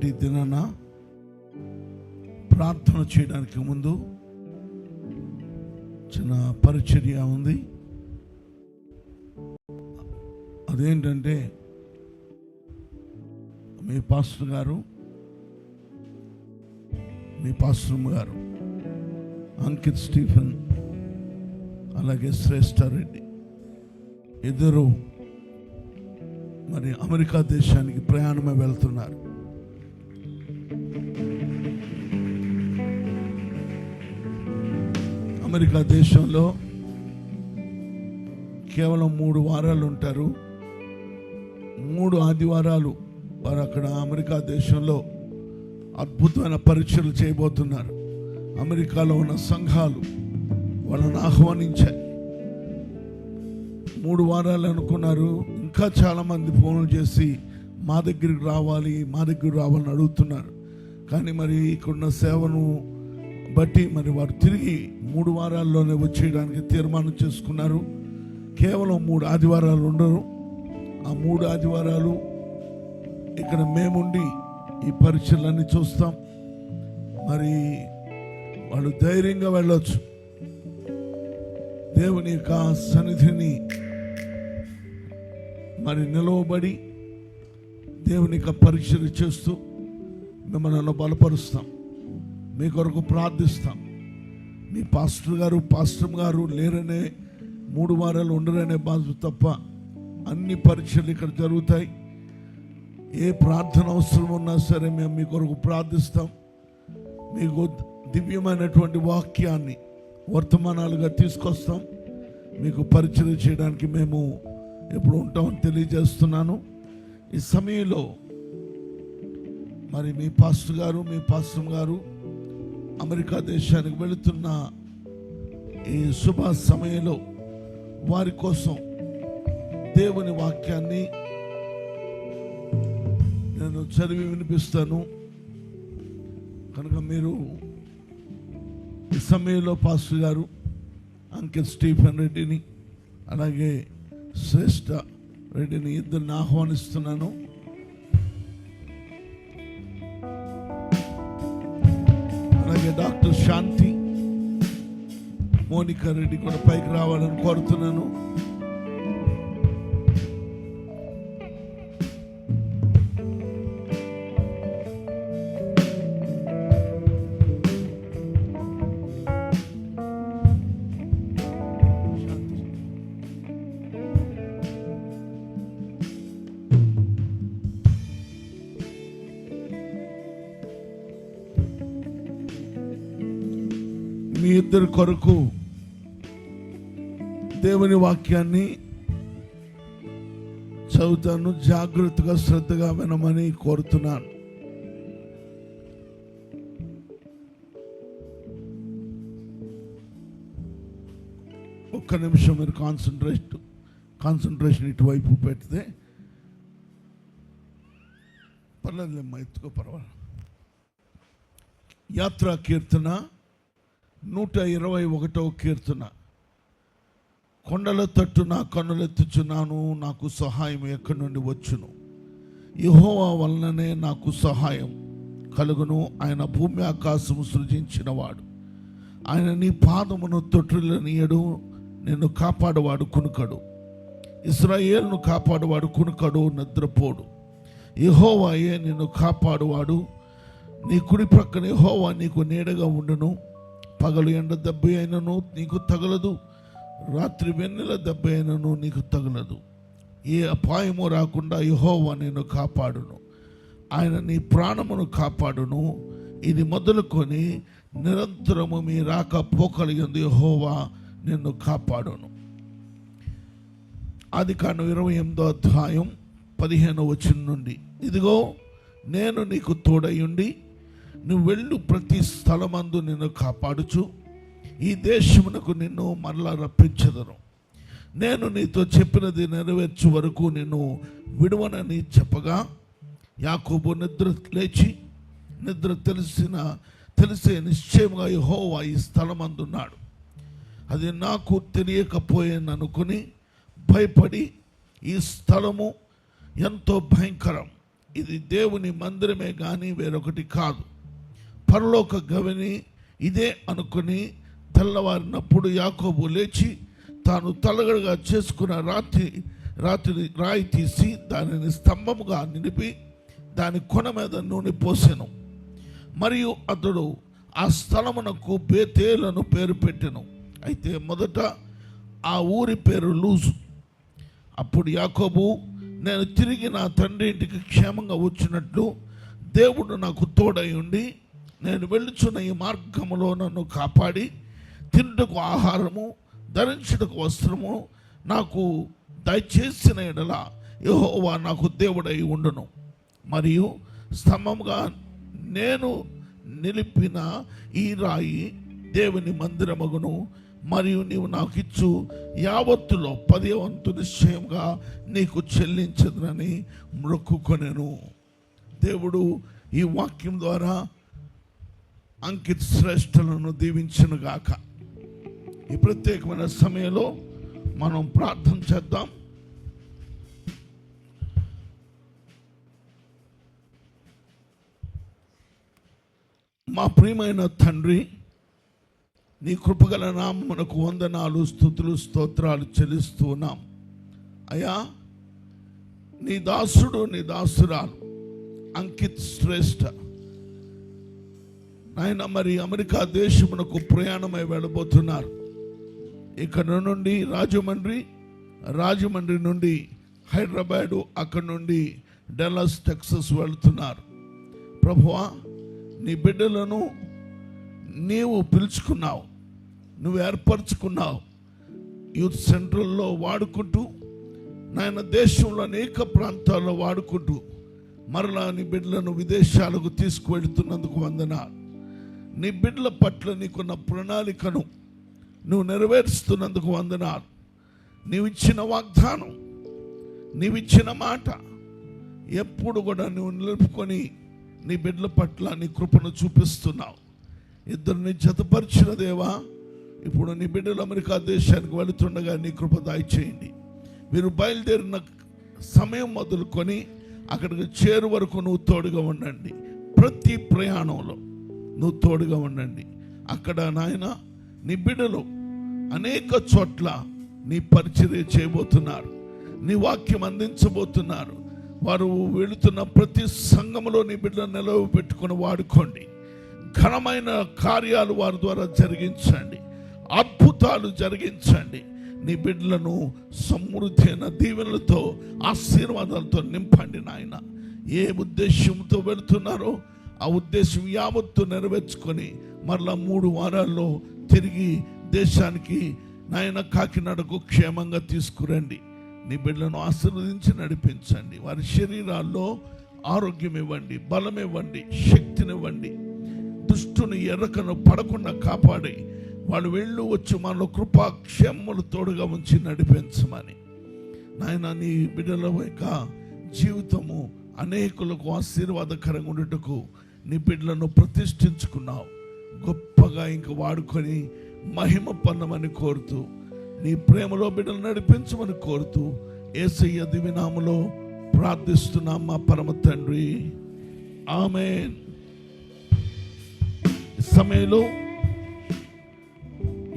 ఈ దినాన ప్రార్థన చేయడానికి ముందు చిన్న పరిచర్య ఉంది. అదేంటంటే మీ పాస్టర్ గారు, మీ పాస్టర్ గారు అంకిత్ స్టీఫెన్, అలాగే శ్రేష్ఠ రెడ్డి ఇద్దరు మరి అమెరికా దేశానికి ప్రయాణమే వెళ్తున్నారు. అమెరికా దేశంలో కేవలం 3 వారాలు ఉంటారు. 3 ఆదివారాలు వారు అక్కడ అమెరికా దేశంలో అద్భుతమైన పరీక్షలు చేయబోతున్నారు. అమెరికాలో ఉన్న సంఘాలు వాళ్ళని ఆహ్వానించాయి. 3 వారాలు అనుకున్నారు. ఇంకా చాలామంది ఫోన్లు చేసి మా దగ్గరికి రావాలని అడుగుతున్నారు. కానీ మరి ఇక్కడున్న సేవను బట్టి మరి వారు తిరిగి 3 వారాల్లోనే వచ్చేయడానికి తీర్మానం చేసుకున్నారు. కేవలం 3 ఆదివారాలు ఉండరు. ఆ 3 ఆదివారాలు ఇక్కడ మేముండి ఈ పరీక్షలన్నీ చూస్తాం. మరి వాళ్ళు ధైర్యంగా వెళ్ళొచ్చు. దేవుని యొక్క సన్నిధిని మరి నిలవబడి దేవుని యొక్క పరీక్షలు చేస్తూ మిమ్మల్ని బలపరుస్తాం, మీ కొరకు ప్రార్థిస్తాం. మీ పాస్టర్ గారు లేరనే 3 వారాలు ఉండరనే బాధ తప్ప అన్ని పరీక్షలు ఇక్కడ జరుగుతాయి. ఏ ప్రార్థన అవసరం ఉన్నా సరే మేము మీ కొరకు ప్రార్థిస్తాం. మీకు దివ్యమైనటువంటి వాక్యాన్ని వర్తమానాలుగా తీసుకొస్తాం. మీకు పరిచయం చేయడానికి మేము ఎప్పుడు ఉంటామని తెలియజేస్తున్నాను. ఈ సమయంలో మరి మీ పాస్టర్ గారు అమెరికా దేశానికి వెళుతున్న ఈ శుభ సమయంలో వారి కోసం దేవుని వాక్యాన్ని నేను చదివి వినిపిస్తాను. కనుక మీరు ఈ సమయంలో పాస్టర్ గారు అంకిత్ స్టీఫెన్ రెడ్డిని అలాగే శ్రేష్ఠ రెడ్డిని ఇద్దరిని ఆహ్వానిస్తున్నాను. అలాగే డాక్టర్ శాంతి, మోనికా రెడ్డి కూడా పైకి రావాలని కోరుతున్నాను. మీ ఇద్దరి కొరకు దేవుని వాక్యాన్ని చదువుతాను. జాగ్రత్తగా శ్రద్ధగా వినమని కోరుతున్నాను. ఒక్క నిమిషం మీరు కాన్సన్ట్రేషన్ ఇటువైపు పెడితే పర్లేదులేమ్మా, ఎత్తుకో, పర్వాలేదు. యాత్రా కీర్తన 121వ కీర్తన. కొండల తట్టు నా కన్నులెత్తుచున్నాను, నాకు సహాయం ఎక్కడి నుండి వచ్చును? యెహోవా వలననే నాకు సహాయం కలుగును. ఆయన భూమి ఆకాశము సృజించినవాడు. ఆయన నీ పాదమును తొట్టిల్లనీయడు. నిన్ను కాపాడువాడు కునుకడు. ఇశ్రాయేలును కాపాడువాడు కునుకడు, నిద్రపోడు. యెహోవాయే నిన్ను కాపాడువాడు. నీ కుడి ప్రక్కన యెహోవా నీకు నీడగా ఉండును. పగలు ఎండ దెబ్బ అయినను నీకు తగలదు, రాత్రి వెన్నెల దెబ్బ అయినను నీకు తగలదు. ఏ అపాయము రాకుండా యెహోవా నిన్ను కాపాడును. ఆయన నీ ప్రాణమును కాపాడును. ఇది మొదలుకొని నిరంతరము మీ రాకపోకలిగింది యెహోవా నిన్ను కాపాడును. ఆదికాండం 28వ అధ్యాయం 15వ వచనం నుండి, ఇదిగో నేను నీకు తోడయుండి నువ్వు వెళ్ళు ప్రతి స్థలమందు నిన్ను కాపాడుచు ఈ దేశమునకు నిన్ను మరలా రప్పించదను. నేను నీతో చెప్పినది నెరవేర్చు వరకు నిన్ను విడువనని చెప్పగా యాకోబు నిద్ర తెలిసే నిశ్చయముగా యెహోవా ఈ స్థలమందున్నాడు. అది నాకు తెలియకపోయాననుకుని భయపడి ఈ స్థలము ఎంతో భయంకరం, ఇది దేవుని మందిరమే కానీ వేరొకటి కాదు. పరలోక గవిని ఇదే అనుకుని తెల్లవారినప్పుడు యాకోబు లేచి తాను తలగడగా చేసుకున్న రాయి తీసి దానిని స్తంభముగా నిలిపి దాని కొన మీద నూనె పోసెను. మరియు అతడు ఆ స్థలమునకు బేతేలను పేరు పెట్టెను. అయితే మొదట ఆ ఊరి పేరు లూజు. అప్పుడు యాకోబు, నేను తిరిగి నా తండ్రి ఇంటికి క్షేమంగా వచ్చినట్లు దేవుడు నాకు తోడై ఉండి నేను వెళ్ళుచున్న ఈ మార్గములో నన్ను కాపాడి తింటకు ఆహారము ధరించుటకు వస్త్రము నాకు దయచేసిన ఎడల యెహోవా నాకు దేవుడై ఉండును. మరియు స్తంభంగా నేను నిలిపిన ఈ రాయి దేవుని మందిరమగును. మరియు నీవు నాకు ఇచ్చు యావత్తులో 10వ వంతు నిశ్చయంగా నీకు చెల్లించదునని మొక్కుకొనెను. దేవుడు ఈ వాక్యం ద్వారా అంకిత్ శ్రేష్ఠులను దీవించునుగాక. ఈ ప్రత్యేకమైన సమయంలో మనం ప్రార్థన చేద్దాం. మా ప్రియమైన తండ్రి, నీ కృపగల నామమునకు వందనాలు, స్తుతులు, స్తోత్రాలు చెల్లిస్తూ ఉన్నాం. అయ్యా, నీ దాసుడు నీ దాసురాలు అంకిత్ శ్రేష్ఠ ఆయన మరి అమెరికా దేశమునకు ప్రయాణమై వెళ్ళబోతున్నారు. ఇక్కడ నుండి రాజమండ్రి నుండి హైదరాబాదు, అక్కడ నుండి డల్లాస్ టెక్సస్ వెళుతున్నారు. ప్రభువా, నీ బిడ్డలను నీవు పిలుచుకున్నావు, నువ్వు ఏర్పరచుకున్నావు. యూత్ సెంట్రల్లో వాడుకుంటూ, నాయన దేశంలో అనేక ప్రాంతాల్లో వాడుకుంటూ మరలా నీ బిడ్డలను విదేశాలకు తీసుకువెళుతున్నందుకు వందనాలు. నీ బిడ్డల పట్ల నీకున్న ప్రణాళికను నువ్వు నెరవేరుస్తున్నందుకు వందనాలు. నీవిచ్చిన వాగ్దానం, నీవిచ్చిన మాట ఎప్పుడు కూడా నువ్వు నిలుపుకొని నీ బిడ్డల పట్ల నీ కృపను చూపిస్తున్నావు. ఇద్దరిని జతపరిచిన దేవా, ఇప్పుడు నీ బిడ్డలు అమెరికా దేశానికి వెళుతుండగా నీ కృప దయచేయండి. వీరు బయలుదేరిన సమయం మొదలుకొని అక్కడికి చేరు వరకు నువ్వు తోడుగా ఉండండి. ప్రతి ప్రయాణంలో నువ్వు తోడుగా ఉండండి. అక్కడ నాయన నీ బిడ్డలు అనేక చోట్ల నీ పరిచర్య చేయబోతున్నారు, నీ వాక్యం అందించబోతున్నారు. వారు వెళుతున్న ప్రతి సంఘములో నీ బిడ్డలను నిలవ పెట్టుకుని వాడుకోండి. ఘనమైన కార్యాలు వారి ద్వారా జరిగించండి, అద్భుతాలు జరిగించండి. నీ బిడ్డలను సమృద్ధి అయిన దీవెనలతో, ఆశీర్వాదాలతో నింపండి నాయన. ఏ ఉద్దేశంతో వెళుతున్నారో ఆ ఉద్దేశం యావత్తు నెరవేర్చుకొని మరలా 3 వారాల్లో తిరిగి దేశానికి నాయన కాకినాడకు క్షేమంగా తీసుకురండి. నీ బిడ్డలను ఆశీర్వదించి నడిపించండి. వారి శరీరాల్లో ఆరోగ్యం ఇవ్వండి, బలం ఇవ్వండి, శక్తినివ్వండి. దుష్టుని ఎర్రకను పడకుండా కాపాడి వాళ్ళు వెళ్ళు వచ్చి మనలో కృపాక్షేమములు తోడుగా ఉంచి నడిపించమని నాయన. నీ బిడ్డల యొక్క జీవితము అనేకులకు ఆశీర్వాదకరంగా ఉండటకు నీ బిడ్డలను ప్రతిష్ఠించుకున్నావు. గొప్పగా ఇంక వాడుకొని మహిమ పొందమని కోరుతూ, నీ ప్రేమలో బిడ్డలు నడిపించమని కోరుతూ యేసయ్య దివ్యనామములో ప్రార్థిస్తున్నాం మా పరమ తండ్రి, ఆమేన్. ఈ సమయంలో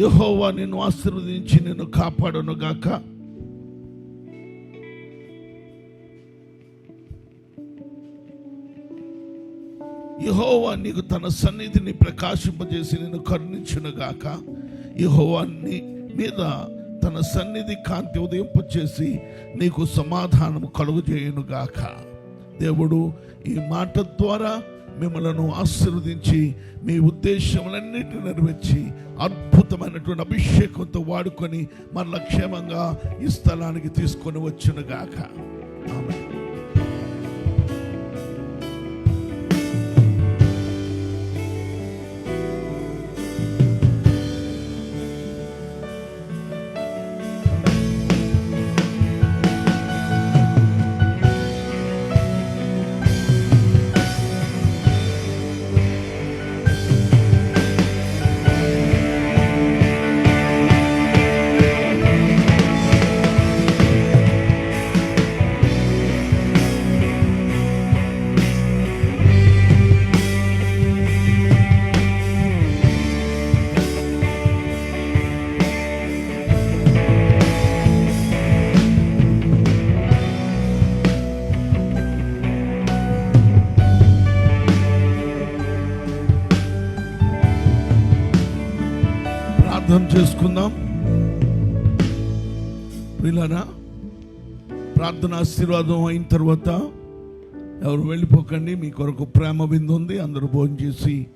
యెహోవా నిన్ను ఆశీర్వదించి నిన్ను కాపాడును గాక. యెహోవా నీకు తన సన్నిధిని ప్రకాశింపజేసి నిన్ను కరుణించును గాక. యెహోవా నీ మీద తన సన్నిధి కాంతి ఉదయింపచేసి నీకు సమాధానము కలుగజేయును గాక. దేవుడు ఈ మాట ద్వారా మిమ్మలను ఆశీర్వదించి మీ ఉద్దేశములన్నిటిని నెరవేర్చి అద్భుతమైనటువంటి అభిషేకంతో వాడుకొని మరల క్షేమంగా ఈ స్థలానికి తీసుకొని వచ్చును గాక. ఆమేన్. ప్రార్థన చేసుకుందాం. వీళ్ళనా ప్రార్థన ఆశీర్వాదం అయిన తర్వాత ఎవరు వెళ్ళిపోకండి. మీ కొరకు ప్రేమ విందు ఉంది. అందరూ భోజనం చేసి